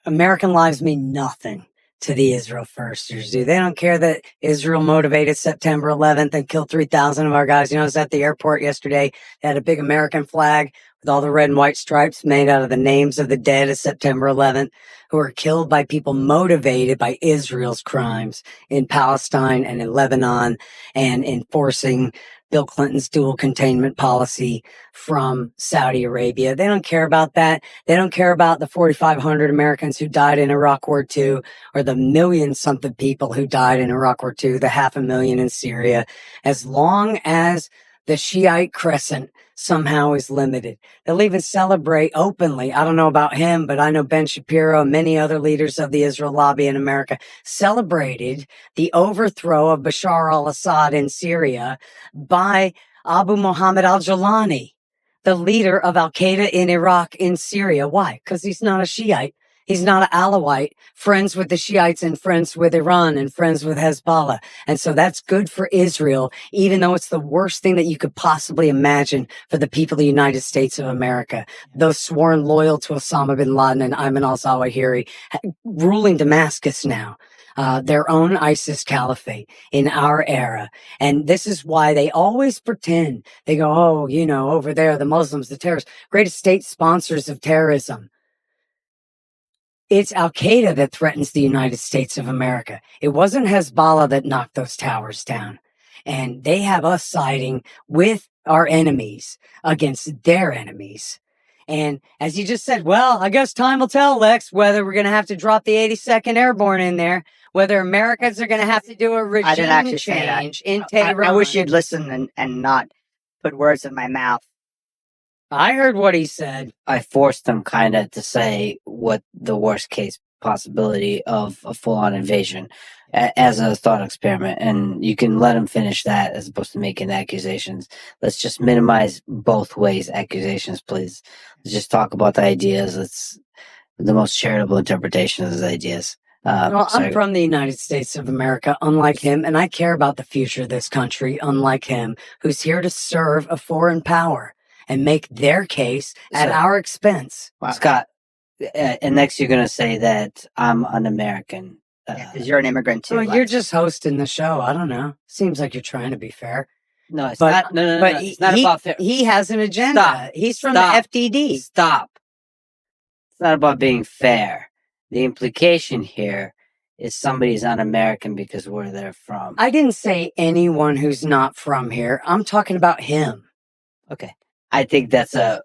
American lives mean nothing to the Israel firsters, do they? Don't care that Israel motivated September 11th and killed 3,000 of our guys. You know, I was at the airport yesterday. They had a big American flag with all the red and white stripes made out of the names of the dead of September 11th who were killed by people motivated by Israel's crimes in Palestine and in Lebanon and enforcing Bill Clinton's dual containment policy from Saudi Arabia. They don't care about that. They don't care about the 4,500 Americans who died in Iraq War II or the million something people who died in Iraq War II, the 500,000 in Syria, as long as the Shiite crescent somehow is limited. They'll even celebrate openly. I don't know about him, but I know Ben Shapiro and many other leaders of the Israel lobby in America celebrated the overthrow of Bashar al-Assad in Syria by Abu Muhammad al-Jawlani, the leader of al-Qaeda in Iraq in Syria. Why? Because he's not a Shiite. He's not an Alawite, friends with the Shiites and friends with Iran and friends with Hezbollah. And so that's good for Israel, even though it's the worst thing that you could possibly imagine for the people of the United States of America. Those sworn loyal to Osama bin Laden and Ayman al-Zawahiri ruling Damascus now. Their own ISIS caliphate in our era. And this is why they always pretend. They go, oh, you know, over there, the Muslims, the terrorists, greatest state sponsors of terrorism. It's al-Qaeda that threatens the United States of America. It wasn't Hezbollah that knocked those towers down. And they have us siding with our enemies against their enemies. And as you just said, well, I guess time will tell, Lex, whether we're going to have to drop the 82nd Airborne in there, whether Americans are going to have to do a regime change in Tehran. I wish you'd listen and not put words in my mouth. I heard what he said. I forced him kind of to say what the worst case possibility of a full-on invasion as a thought experiment, and you can let him finish that as opposed to making accusations. Let's just minimize both ways accusations, please. Let's just talk about the ideas. Let's the most charitable interpretation of those ideas. Well, I'm from the United States of America, unlike him, and I care about the future of this country, unlike him, who's here to serve a foreign power and make their case at our expense. Wow. Scott, and next you're going to say that I'm un-American. Because you're an immigrant too. Well, you're just hosting the show. I don't know. Seems like you're trying to be fair. No, it's not. No, it's not about fair. He has an agenda. Stop. He's from the FDD. Stop. It's not about being fair. The implication here is somebody's un-American because where they're from. I didn't say anyone who's not from here. I'm talking about him. Okay. I think that's a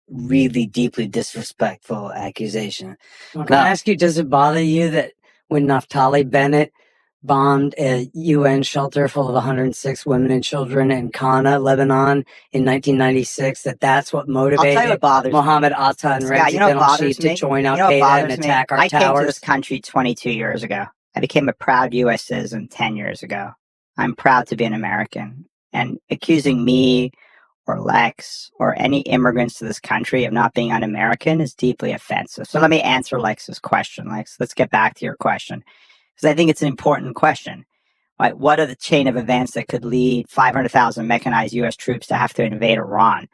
really deeply disrespectful accusation. Well, can I ask you, does it bother you that when Naftali Bennett bombed a UN shelter full of 106 women and children in Qana, Lebanon in 1996, that's what motivated Mohammed Atta and Ramzi Ben-al-Shid to join al-Qaeda and attack our towers? I came to this country 22 years ago. I became a proud U.S. citizen 10 years ago. I'm proud to be an American. And accusing me or Lex or any immigrants to this country of not being un-American is deeply offensive. So let me answer Lex's question. Lex, let's get back to your question, because I think it's an important question. Right? What are the chain of events that could lead 500,000 mechanized U.S. troops to have to invade Iran,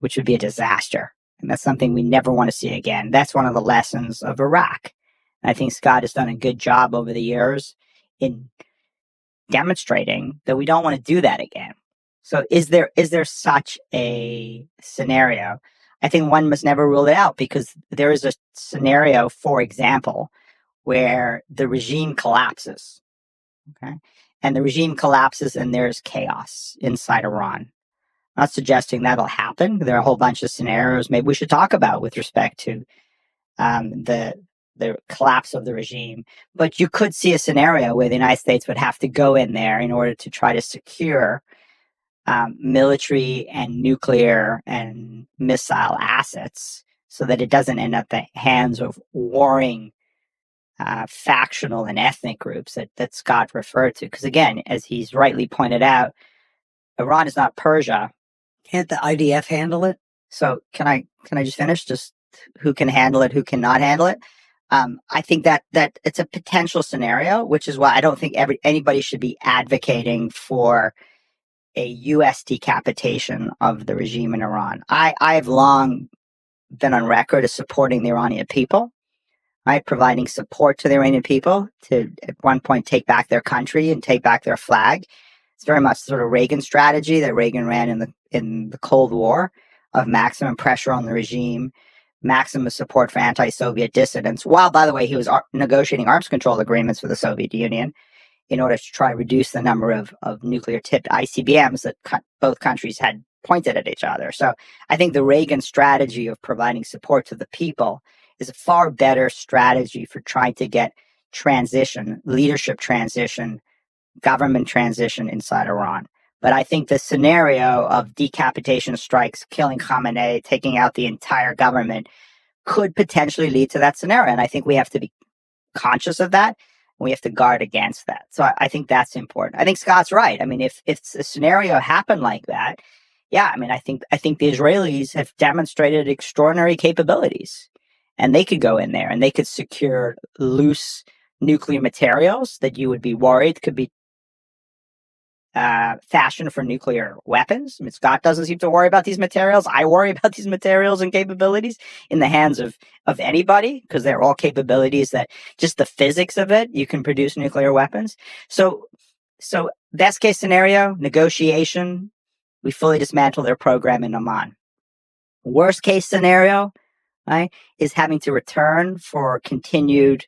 which would be a disaster? And that's something we never want to see again. That's one of the lessons of Iraq. And I think Scott has done a good job over the years in demonstrating that we don't want to do that again. So is there such a scenario? I think one must never rule it out, because there is a scenario, for example, where the regime collapses, okay? And the regime collapses and there's chaos inside Iran. I'm not suggesting that'll happen. There are a whole bunch of scenarios maybe we should talk about with respect to the collapse of the regime. But you could see a scenario where the United States would have to go in there in order to try to secure military and nuclear and missile assets so that it doesn't end up in the hands of warring factional and ethnic groups that Scott referred to. Because again, as he's rightly pointed out, Iran is not Persia. Can't the IDF handle it? So can I just finish? Just who can handle it, who cannot handle it? I think that it's a potential scenario, which is why I don't think anybody should be advocating for a U.S. decapitation of the regime in Iran. I've long been on record as supporting the Iranian people. right? Providing support to the Iranian people to, at one point, take back their country and take back their flag. It's very much sort of Reagan strategy that Reagan ran in the Cold War of maximum pressure on the regime, maximum support for anti-Soviet dissidents, while, by the way, he was negotiating arms control agreements with the Soviet Union in order to try to reduce the number of nuclear-tipped ICBMs that both countries had pointed at each other. So I think the Reagan strategy of providing support to the people is a far better strategy for trying to get transition, leadership transition, government transition inside Iran. But I think the scenario of decapitation strikes, killing Khamenei, taking out the entire government could potentially lead to that scenario. And I think we have to be conscious of that. We have to guard against that. So I think that's important. I think Scott's right. I mean, if a scenario happened like that, yeah, I mean, I think the Israelis have demonstrated extraordinary capabilities, and they could go in there and they could secure loose nuclear materials that you would be worried could be fashioned for nuclear weapons. I mean, Scott doesn't seem to worry about these materials. I worry about these materials and capabilities in the hands of anybody, because they're all capabilities that just the physics of it, you can produce nuclear weapons. So best case scenario, negotiation, we fully dismantle their program in Oman. Worst case scenario, right, is having to return for continued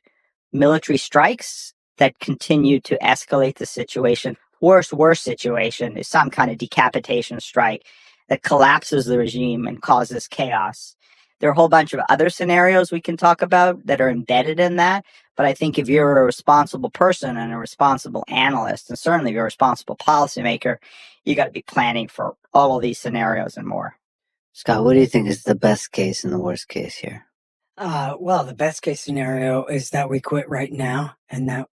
military strikes that continue to escalate the situation. Worst situation is some kind of decapitation strike that collapses the regime and causes chaos. There are a whole bunch of other scenarios we can talk about that are embedded in that. But I think if you're a responsible person and a responsible analyst, and certainly if you're a responsible policymaker, you got to be planning for all of these scenarios and more. Scott, what do you think is the best case and the worst case here? Well, the best case scenario is that we quit right now and that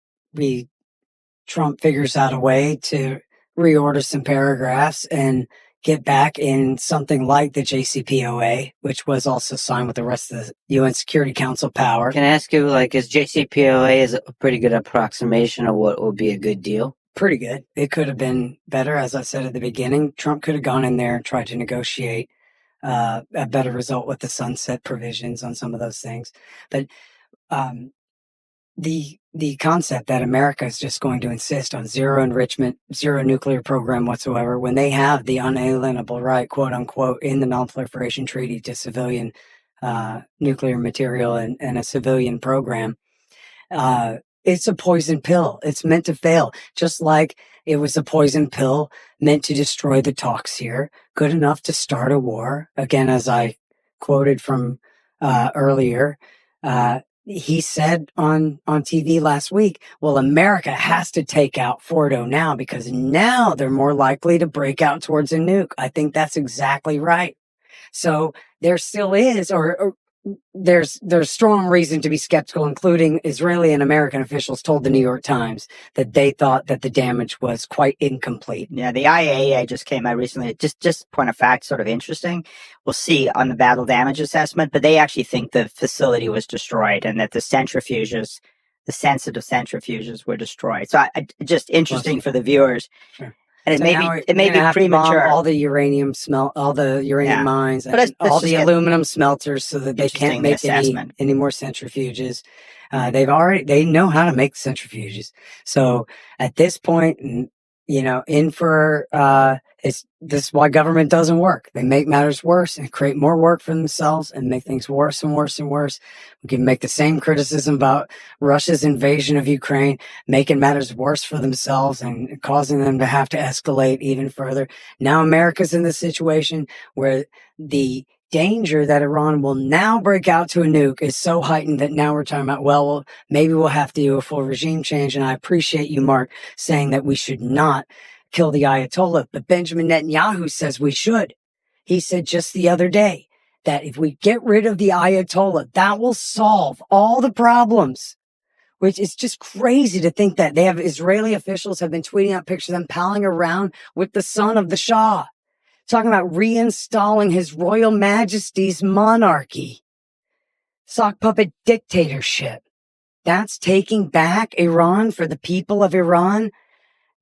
Trump figures out a way to reorder some paragraphs and get back in something like the JCPOA, which was also signed with the rest of the UN Security Council power. Can I ask you, is JCPOA is a pretty good approximation of what would be a good deal? Pretty good. It could have been better, as I said at the beginning. Trump could have gone in there and tried to negotiate a better result with the sunset provisions on some of those things. But the concept that America is just going to insist on zero enrichment, zero nuclear program whatsoever, when they have the unalienable right, quote unquote, in the Non-Proliferation Treaty to civilian nuclear material and a civilian program, it's a poison pill. It's meant to fail, just like it was a poison pill meant to destroy the talks here, good enough to start a war. Again, as I quoted from earlier, he said on TV last week, well, America has to take out Fordo now because now they're more likely to break out towards a nuke. I think that's exactly right. So there still is, or there's strong reason to be skeptical, including Israeli and American officials told the New York Times that they thought that the damage was quite incomplete. Yeah, the IAEA just came out recently. Just point of fact, sort of interesting. We'll see on the battle damage assessment, but they actually think the facility was destroyed and that the centrifuges, the sensitive centrifuges, were destroyed. So just interesting for the viewers. Sure. And So it may be premature. All the uranium mines, but and all the aluminum smelters, so that they can't make any more centrifuges. They know how to make centrifuges. So at this point, this is why government doesn't work. They make matters worse and create more work for themselves and make things worse and worse and worse. We can make the same criticism about Russia's invasion of Ukraine, making matters worse for themselves and causing them to have to escalate even further. Now America's in the situation where the danger that Iran will now break out to a nuke is so heightened that now we're talking about, well, maybe we'll have to do a full regime change. And I appreciate you, Mark, saying that we should not kill the Ayatollah, but Benjamin Netanyahu says we should. He said just the other day that if we get rid of the Ayatollah, that will solve all the problems, which is just crazy to think that Israeli officials have been tweeting out pictures of them palling around with the son of the Shah, talking about reinstalling his royal majesty's monarchy, sock puppet dictatorship. That's taking back Iran for the people of Iran.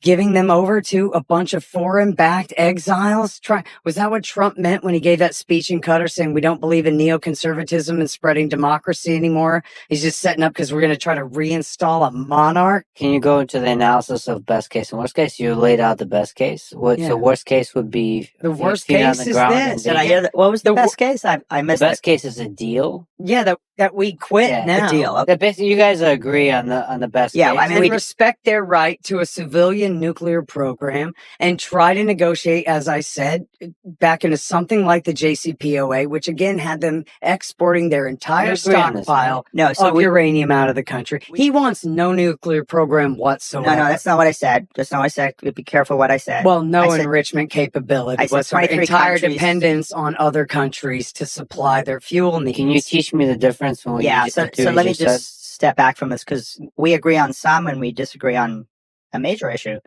giving them over to a bunch of foreign-backed exiles? Was that what Trump meant when he gave that speech in Qatar saying we don't believe in neoconservatism and spreading democracy anymore? He's just setting up because we're going to try to reinstall a monarch? Can you go into the analysis of best case and worst case? You laid out the best case. So worst case would be the worst feet on case the is ground this. Did I hear that? What was the best case? I The missed best it. case is a deal. Yeah, that we quit Yeah, now. A deal. Okay. That basically you guys agree on the best Yeah, case. I mean, And we respect their right to a civilian nuclear program and try to negotiate, as I said, back into something like the JCPOA, which again had them exporting their entire agree on this, stockpile no. So of uranium out of the country. He wants no nuclear program whatsoever. no, that's not what I said. That's not what I said. Be careful what I said. Well, no I said- enrichment capability I said whatsoever. 23 Entire countries. dependence on other countries to supply their fuel needs. Can you teach me the difference when Yeah, you so just, let me said? just step back from this because we agree on some and we disagree on a major issue.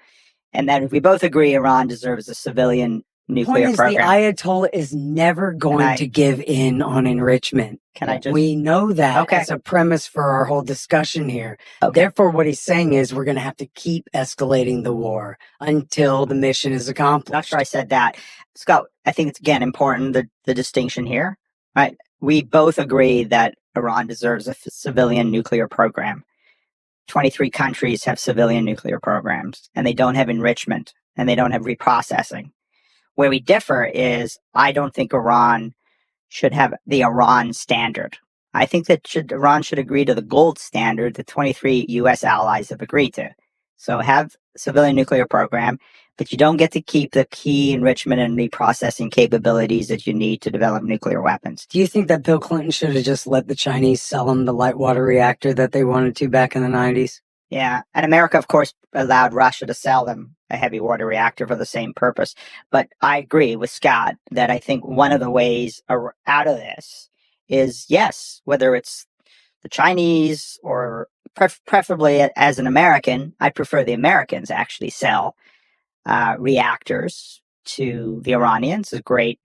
And then we both agree Iran deserves a civilian nuclear Point is, program. the Ayatollah is never going to give in on enrichment. Can I just... We know that Okay. as a premise for our whole discussion here. Okay. Therefore, what he's saying is we're going to have to keep escalating the war until the mission is accomplished. Not sure I said that. Scott, I think it's, again, important, the distinction here, right? We both agree that Iran deserves a civilian nuclear program. 23 countries have civilian nuclear programs, and they don't have enrichment, and they don't have reprocessing. Where we differ is I don't think Iran should have the Iran standard. I think that Iran should agree to the gold standard that 23 U.S. allies have agreed to. So have a civilian nuclear program, but you don't get to keep the key enrichment and reprocessing capabilities that you need to develop nuclear weapons. Do you think that Bill Clinton should have just let the Chinese sell them the light water reactor that they wanted to back in the 90s? Yeah, and America, of course, allowed Russia to sell them a heavy water reactor for the same purpose. But I agree with Scott that I think one of the ways out of this is, yes, whether it's the Chinese or preferably as an American, I prefer the Americans actually sell reactors to the Iranians. It's a great,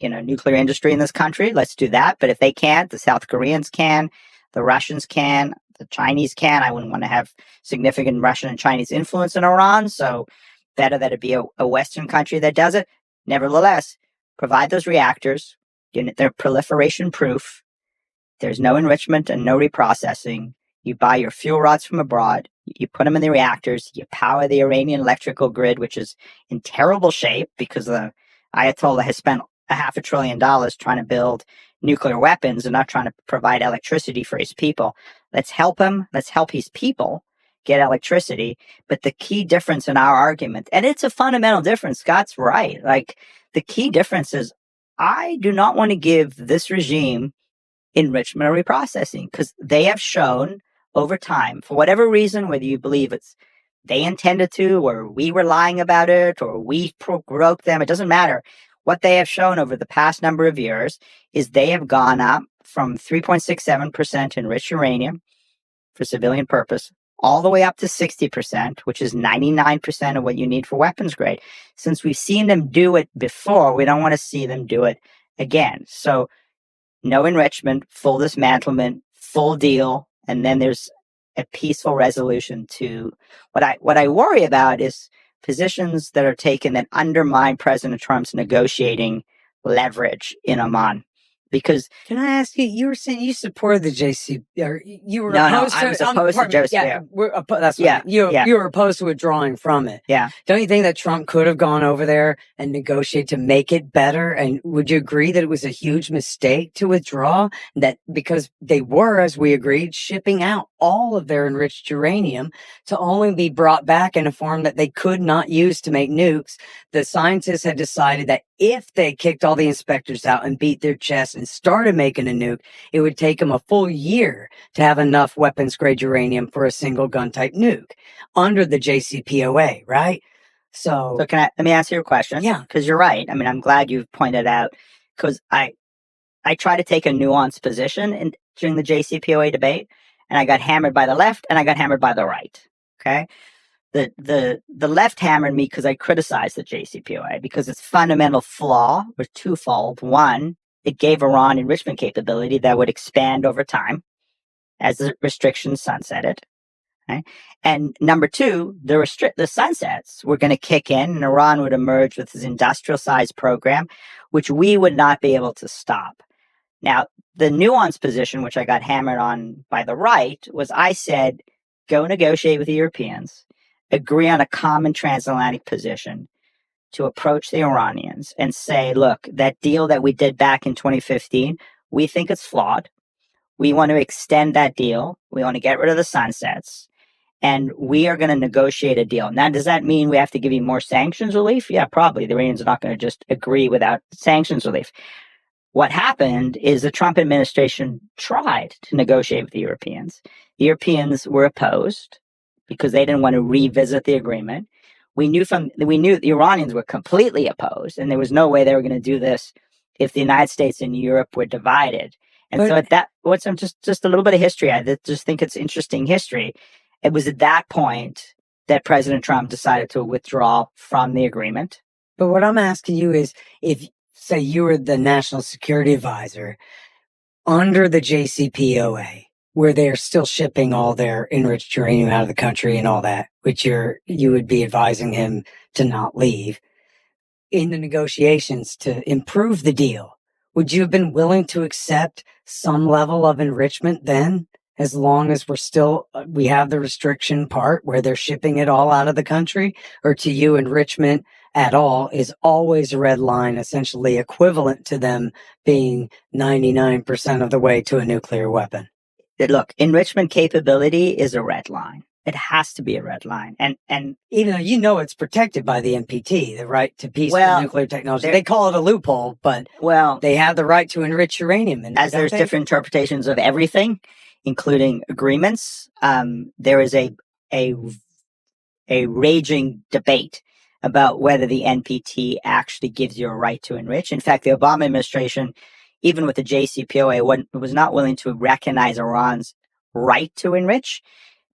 nuclear industry in this country. Let's do that. But if they can't, the South Koreans can, the Russians can, the Chinese can. I wouldn't want to have significant Russian and Chinese influence in Iran. So better that it be a Western country that does it. Nevertheless, provide those reactors. They're proliferation proof. There's no enrichment and no reprocessing. You buy your fuel rods from abroad. You put them in the reactors. You power the Iranian electrical grid, which is in terrible shape because the Ayatollah has spent $500 billion trying to build nuclear weapons and not trying to provide electricity for his people. Let's help him. Let's help his people get electricity. But the key difference in our argument, and it's a fundamental difference, Scott's right. Like, the key difference is I do not want to give this regime enrichment or reprocessing because they have shown over time, for whatever reason, whether you believe it's they intended to, or we were lying about it, or we broke them, it doesn't matter. What they have shown over the past number of years is they have gone up from 3.67% enriched uranium for civilian purpose, all the way up to 60%, which is 99% of what you need for weapons grade. Since we've seen them do it before, we don't want to see them do it again. So no enrichment, full dismantlement, full deal, and then there's a peaceful resolution to what I worry about is positions that are taken that undermine President Trump's negotiating leverage in Oman. Because can I ask you? You were saying you supported the JC, or you were no, opposed I to. was opposed to JCPOA. Yeah, that's what you were opposed to withdrawing from it. Yeah. Don't you think that Trump could have gone over there and negotiated to make it better? And would you agree that it was a huge mistake to withdraw? That because they were, as we agreed, shipping out all of their enriched uranium to only be brought back in a form that they could not use to make nukes. The scientists had decided that if they kicked all the inspectors out and beat their chest and started making a nuke, it would take them a full year to have enough weapons grade uranium for a single gun type nuke under the JCPOA, right? So let me answer your question. Yeah. Because you're right. I mean, I'm glad you've pointed out because I try to take a nuanced position during the JCPOA debate, and I got hammered by the left and I got hammered by the right. Okay. The left hammered me because I criticized the JCPOA because its fundamental flaw was twofold. One, it gave Iran enrichment capability that would expand over time as the restrictions sunsetted. Right? And number two, the sunsets were going to kick in, and Iran would emerge with this industrial-sized program, which we would not be able to stop. Now, the nuanced position, which I got hammered on by the right, was I said, go negotiate with the Europeans, agree on a common transatlantic position to approach the Iranians and say, look, that deal that we did back in 2015, we think it's flawed. We want to extend that deal. We want to get rid of the sunsets. And we are going to negotiate a deal. Now, does that mean we have to give you more sanctions relief? Yeah, probably. The Iranians are not going to just agree without sanctions relief. What happened is the Trump administration tried to negotiate with the Europeans. The Europeans were opposed because they didn't want to revisit the agreement. We knew the Iranians were completely opposed, and there was no way they were going to do this if the United States and Europe were divided. And so at that, what's just a little bit of history. I just think it's interesting history. It was at that point that President Trump decided to withdraw from the agreement. But what I'm asking you is, if, say, you were the national security advisor under the JCPOA, where they are still shipping all their enriched uranium out of the country and all that, which you would be advising him to not leave, in the negotiations to improve the deal, would you have been willing to accept some level of enrichment then, as long as we have the restriction part where they're shipping it all out of the country? Or to you, enrichment at all is always a red line, essentially equivalent to them being 99% of the way to a nuclear weapon? Look, enrichment capability is a red line. It has to be a red line. And even though it's protected by the NPT, the right to peaceful nuclear technology. They call it a loophole, but they have the right to enrich uranium. And as there's different interpretations of everything, including agreements, there is a raging debate about whether the NPT actually gives you a right to enrich. In fact, the Obama administration, even with the JCPOA, was not willing to recognize Iran's right to enrich,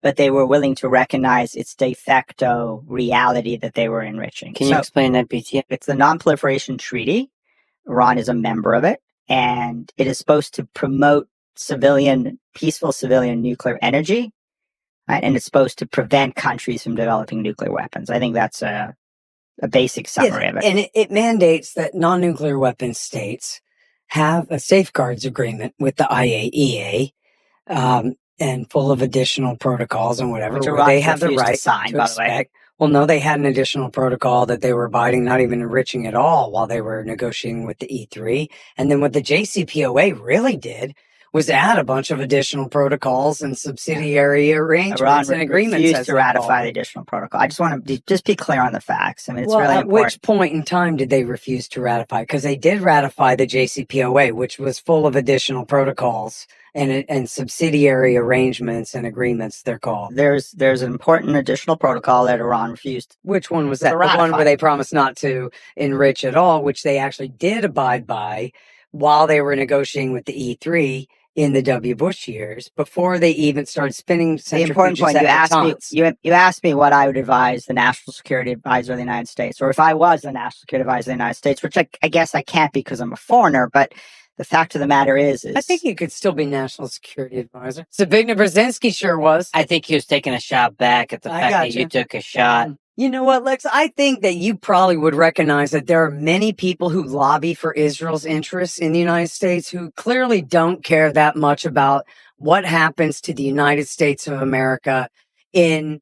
but they were willing to recognize its de facto reality that they were enriching. Can you explain NPT? It's the Non-Proliferation Treaty. Iran is a member of it, and it is supposed to promote peaceful civilian nuclear energy, right? And it's supposed to prevent countries from developing nuclear weapons. I think that's a basic summary of it. And it mandates that non-nuclear weapon states have a safeguards agreement with the IAEA, and full of additional protocols and whatever, where they have the right to sign, by the way. Well, no, they had an additional protocol that they were abiding, not even enriching at all while they were negotiating with the E3. And then what the JCPOA really did was add a bunch of additional protocols and subsidiary arrangements and agreements. Refused to ratify the additional protocol. I just want to just be clear on the facts. I mean, it's really important. At which point in time did they refuse to ratify? Because they did ratify the JCPOA, which was full of additional protocols and subsidiary arrangements and agreements, they're called. There's an important additional protocol that Iran refused. Which one was that? The one where they promised not to enrich at all, which they actually did abide by while they were negotiating with the E3 in the W. Bush years, before they even started spinning centrifuges. The important point, you asked me what I would advise the National Security Advisor of the United States, or if I was the National Security Advisor of the United States, which I guess I can't because I'm a foreigner, but the fact of the matter is I think you could still be National Security Advisor. Zbigniew Brzezinski sure was. I think he was taking a shot back at the fact that you took a shot. You know what, Lex? I think that you probably would recognize that there are many people who lobby for Israel's interests in the United States who clearly don't care that much about what happens to the United States of America in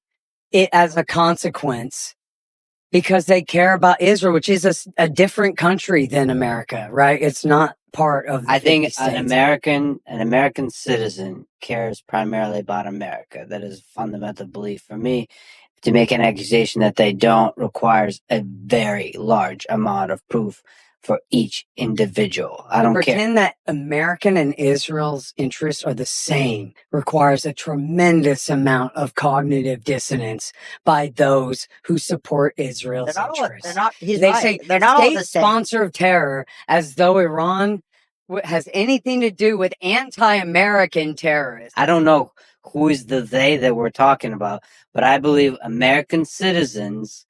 it as a consequence, because they care about Israel, which is a different country than America, right? It's not part of the I think 50 states. an American citizen cares primarily about America. That is a fundamental belief for me. To make an accusation that they don't requires a very large amount of proof for each individual. I don't care. Pretend that American and Israel's interests are the same requires a tremendous amount of cognitive dissonance by those who support Israel's interests. They say they're not all state the same. Sponsor of terror, as though Iran has anything to do with anti-American terrorists. I don't know who is the they that we're talking about, but I believe American citizens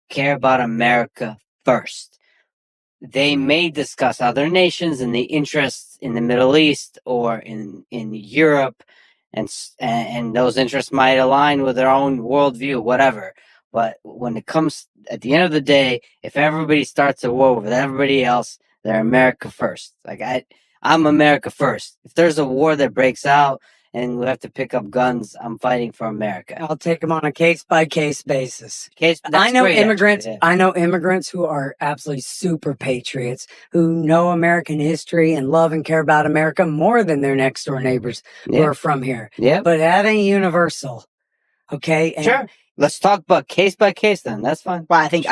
care about America first. They may discuss other nations and the interests in the Middle East or in Europe and those interests might align with their own worldview, whatever. But when it comes at the end of the day, if everybody starts a war with everybody else, they're America first. Like I'm America first. If there's a war that breaks out and we have to pick up guns, I'm fighting for America. I'll take them on a case by case basis. That's I know great, immigrants. actually, yeah. I know immigrants who are absolutely super patriots, who know American history and love and care about America more than their next door neighbors who are from here. Yeah. But that ain't universal. Okay. And Sure. Let's talk about case by case then. That's fine. Well, I think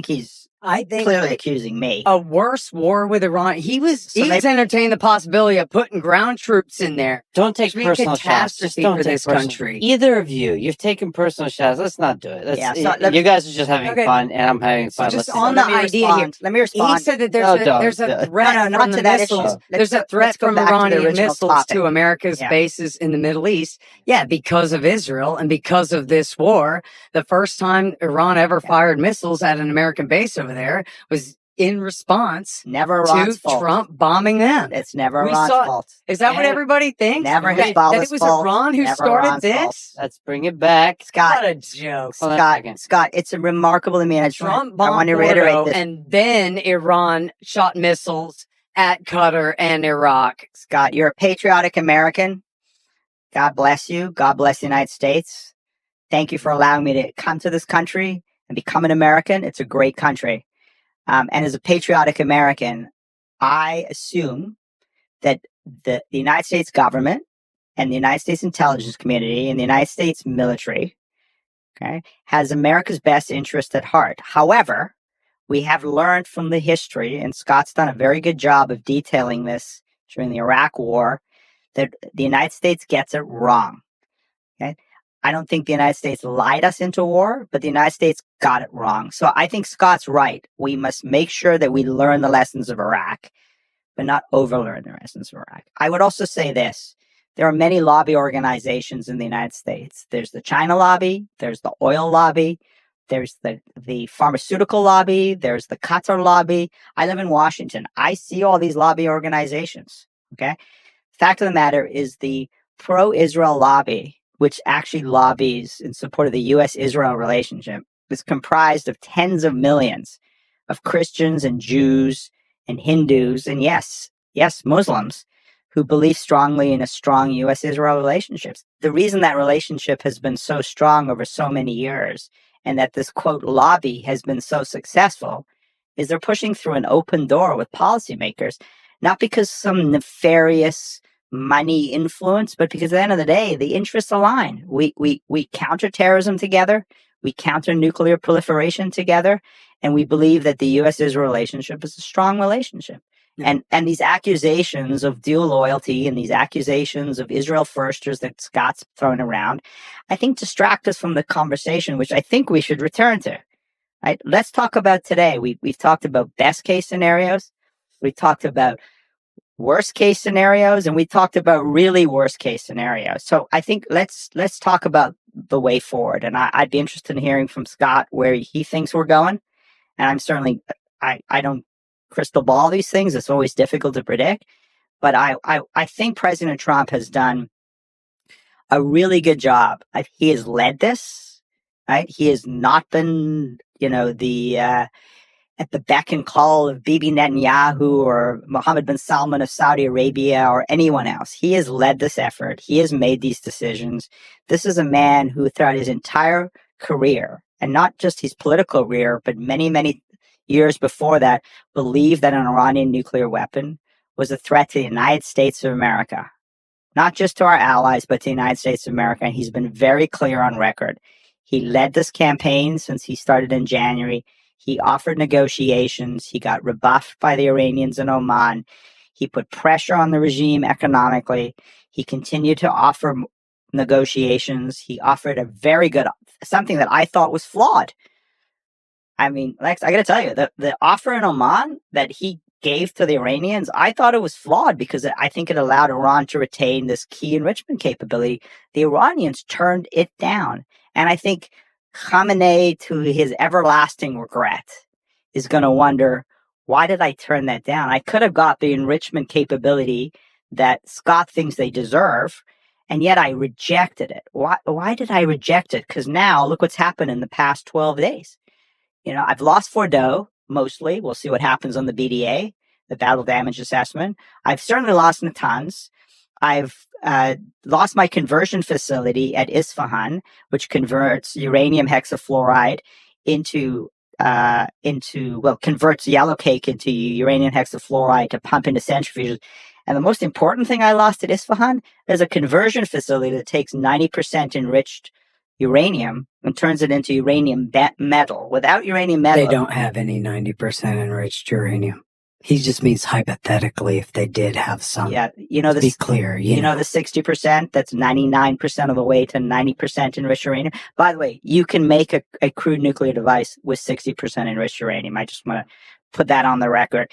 he's I think clearly accusing me. a worse war with Iran. He was entertaining the possibility of putting ground troops in there. Don't take Which would be personal shots. catastrophe Just don't for take this personal- country. Either of you've taken personal shots. Let's not do it. Yeah, you guys are just having Okay. fun, and I'm having fun. just Let's- on Let the me idea respond. Let me He respond. said that No, don't. there's a No, threat no, not from to the that missiles. issue. There's a threat let's go from back to the Iranian original missiles topic. to America's Yeah. bases in the Middle East. Yeah, because of Israel and because of this war. The first time Iran ever fired missiles at an American base over there was in response Never Iran's to fault. Trump bombing them. It's never We Iran's saw- fault. Is that what Yeah. everybody thinks? Never that, Hezbollah's that it was fault. Iran who Never started Iran's fault. this? Let's bring it back. Scott, What a joke. Hold on a second. Scott, it's a remarkable. I mean, Trump I bombed want to reiterate Fordo, this. and then Iran shot missiles at Qatar and Iraq. Scott, you're a patriotic American. God bless you. God bless the United States. Thank you for allowing me to come to this country and become an American. It's a great country. And as a patriotic American, I assume that the United States government and the United States intelligence community and the United States military, okay, has America's best interest at heart. However, we have learned from the history, and Scott's done a very good job of detailing this during the Iraq War, that the United States gets it wrong. Okay? I don't think the United States lied us into war, but the United States got it wrong. So I think Scott's right. We must make sure that we learn the lessons of Iraq, but not overlearn the lessons of Iraq. I would also say this. There are many lobby organizations in the United States. There's the China lobby. There's the oil lobby. There's the pharmaceutical lobby. There's the Qatar lobby. I live in Washington. I see all these lobby organizations. Okay. Fact of the matter is the pro-Israel lobby, which actually lobbies in support of the U.S.-Israel relationship, is comprised of tens of millions of Christians and Jews and Hindus and yes, Muslims who believe strongly in a strong U.S.-Israel relationship. The reason that relationship has been so strong over so many years and that this, quote, lobby has been so successful is they're pushing through an open door with policymakers, not because some nefarious money influence, but because at the end of the day, the interests align. We counter terrorism together. We counter nuclear proliferation together. And we believe that the U.S.-Israel relationship is a strong relationship. Yeah. And these accusations of dual loyalty and these accusations of Israel firsters that Scott's thrown around, I think distract us from the conversation, which I think we should return to. Right? Let's talk about today. We've talked about best case scenarios. We talked about worst case scenarios, and we talked about really worst case scenarios. So I think let's talk about the way forward. And I'd be interested in hearing from Scott where he thinks we're going. And I'm certainly, I don't crystal ball these things. It's always difficult to predict. But I think President Trump has done a really good job. He has led this, right? He has not been, at the beck and call of Bibi Netanyahu or Mohammed bin Salman of Saudi Arabia or anyone else. He has led this effort. He has made these decisions. This is a man who throughout his entire career, and not just his political career, but many, many years before that, believed that an Iranian nuclear weapon was a threat to the United States of America. Not just to our allies, but to the United States of America. And he's been very clear on record. He led this campaign since he started in January. He offered negotiations. He got rebuffed by the Iranians in Oman. He put pressure on the regime economically. He continued to offer negotiations. He offered a very good, something that I thought was flawed. I mean, Lex, I got to tell you, the offer in Oman that he gave to the Iranians, I thought it was flawed because I think it allowed Iran to retain this key enrichment capability. The Iranians turned it down. And I think Khamenei, to his everlasting regret, is going to wonder, why did I turn that down? I could have got the enrichment capability that Scott thinks they deserve, And yet I rejected it. Why did I reject it? Because now look what's happened in the past 12 days. I've lost Fordo mostly. We'll see what happens on the BDA, the battle damage assessment. I've certainly lost Natanz. I've lost my conversion facility at Isfahan, which converts uranium hexafluoride converts yellow cake into uranium hexafluoride to pump into centrifuges. And the most important thing I lost at Isfahan is a conversion facility that takes 90% enriched uranium and turns it into uranium metal. Without uranium metal, they don't have any 90% enriched uranium. He just means hypothetically if they did have some. Yeah, to be clear, the 60%, that's 99% of the way to 90% enriched uranium. By the way, you can make a crude nuclear device with 60% enriched uranium. I just want to put that on the record.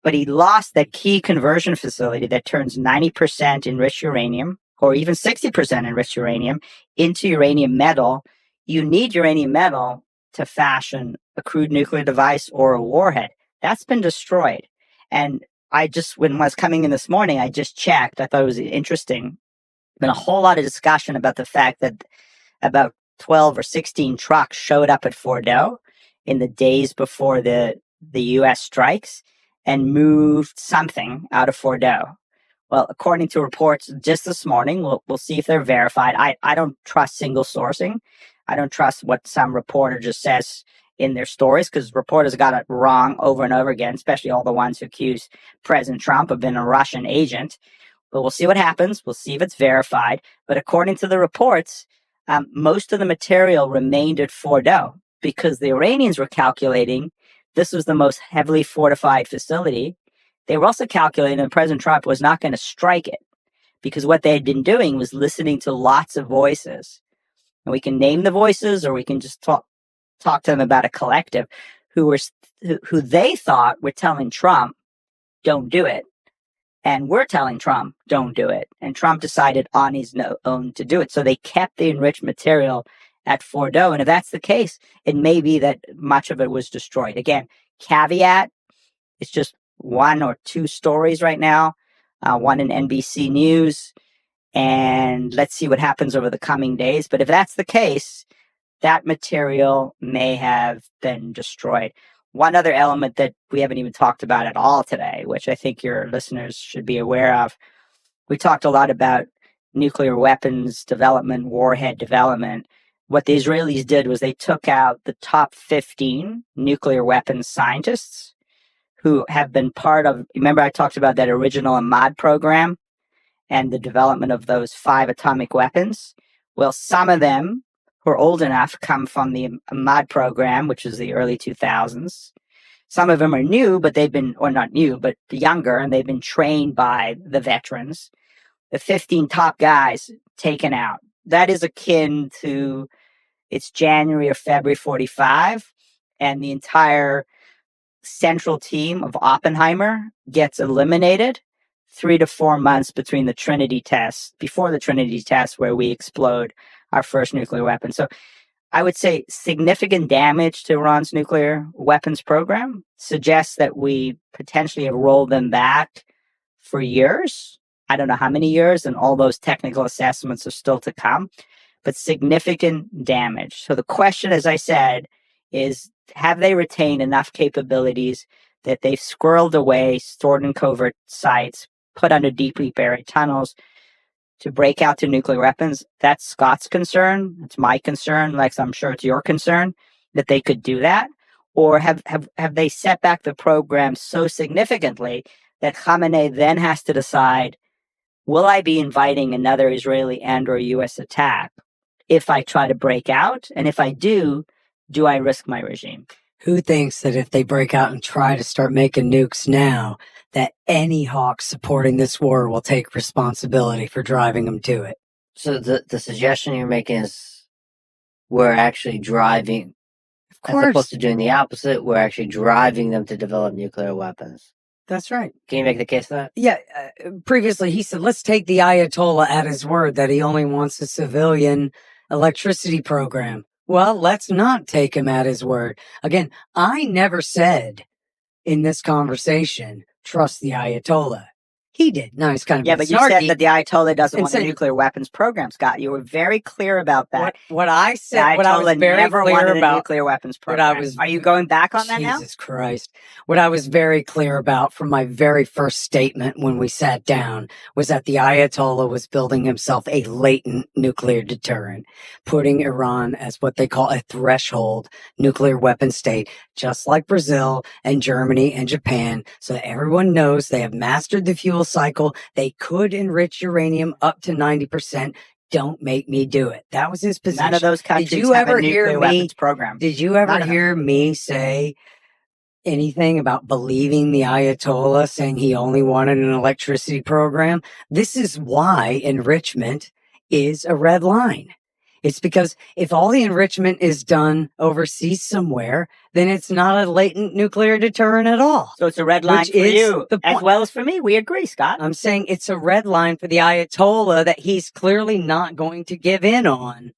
But he lost that key conversion facility that turns 90% enriched uranium, or even 60% enriched uranium, into uranium metal. You need uranium metal to fashion a crude nuclear device or a warhead. That's been destroyed. And when I was coming in this morning, I just checked. I thought it was interesting. Been a whole lot of discussion about the fact that about 12 or 16 trucks showed up at Fordo in the days before the U.S. strikes and moved something out of Fordo. Well, according to reports just this morning, we'll see if they're verified. I don't trust single sourcing. I don't trust what some reporter just says in their stories, because reporters got it wrong over and over again, especially all the ones who accuse President Trump of being a Russian agent. But we'll see what happens. We'll see if it's verified. But according to the reports, most of the material remained at Fordo because the Iranians were calculating this was the most heavily fortified facility. They were also calculating that President Trump was not going to strike it because what they had been doing was listening to lots of voices. And we can name the voices, or we can just talk to them about a collective who they thought were telling Trump, don't do it. And we're telling Trump, don't do it. And Trump decided on his own to do it. So they kept the enriched material at Fordo. And if that's the case, it may be that much of it was destroyed. Again, caveat, it's just one or two stories right now, one in NBC News. And let's see what happens over the coming days. But if that's the case, that material may have been destroyed. One other element that we haven't even talked about at all today, which I think your listeners should be aware of, we talked a lot about nuclear weapons development, warhead development. What the Israelis did was they took out the top 15 nuclear weapons scientists who have been part of, remember I talked about that original Ahmad program and the development of those 5 atomic weapons? Well, some of them who are old enough come from the Ahmad program, which is the early 2000s. Some of them are new, but they've been, or not new, but younger, and they've been trained by the veterans. The 15 top guys taken out. That is akin to, it's January or February 45, and the entire central team of Oppenheimer gets eliminated 3 to 4 months before the Trinity test, where we explode our first nuclear weapon. So I would say significant damage to Iran's nuclear weapons program suggests that we potentially have rolled them back for years. I don't know how many years, and all those technical assessments are still to come, but significant damage. So the question, as I said, is have they retained enough capabilities that they've squirreled away, stored in covert sites, put under deeply buried tunnels to break out to nuclear weapons? That's Scott's concern. It's my concern. Lex, I'm sure it's your concern that they could do that. Or have they set back the program so significantly that Khamenei then has to decide, will I be inviting another Israeli and or U.S. attack if I try to break out? And if I do I risk my regime? Who thinks that if they break out and try to start making nukes now, that any hawk supporting this war will take responsibility for driving them to it? So the suggestion you're making is we're actually driving, of course, as opposed to doing the opposite, we're actually driving them to develop nuclear weapons. That's right. Can you make the case for that? Yeah. Previously, he said, let's take the Ayatollah at his word that he only wants a civilian electricity program. Well, let's not take him at his word. Again, I never said in this conversation, trust the Ayatollah. He did. No, he's kind of Yeah, being but you said snarky. that the Ayatollah doesn't And want a said- nuclear weapons program, Scott. You were very clear about that. What I The said, what I was Ayatollah very never clear wanted a about, nuclear weapons what program. I was- Are you going back on that now? Jesus Christ. What I was very clear about from my very first statement when we sat down was that the Ayatollah was building himself a latent nuclear deterrent, putting Iran as what they call a threshold nuclear weapon state, just like Brazil and Germany and Japan, so that everyone knows they have mastered the fuel cycle. They could enrich uranium up to 90%. Don't make me do it. That was his position. None of those countries you have ever a hear nuclear me- weapons program. Did you ever None of them. hear me say anything about believing the Ayatollah, saying he only wanted an electricity program? This is why enrichment is a red line. It's because if all the enrichment is done overseas somewhere, then it's not a latent nuclear deterrent at all. So it's a red line Which for is you, the as point. well as for me. We agree, Scott. I'm saying it's a red line for the Ayatollah that he's clearly not going to give in on.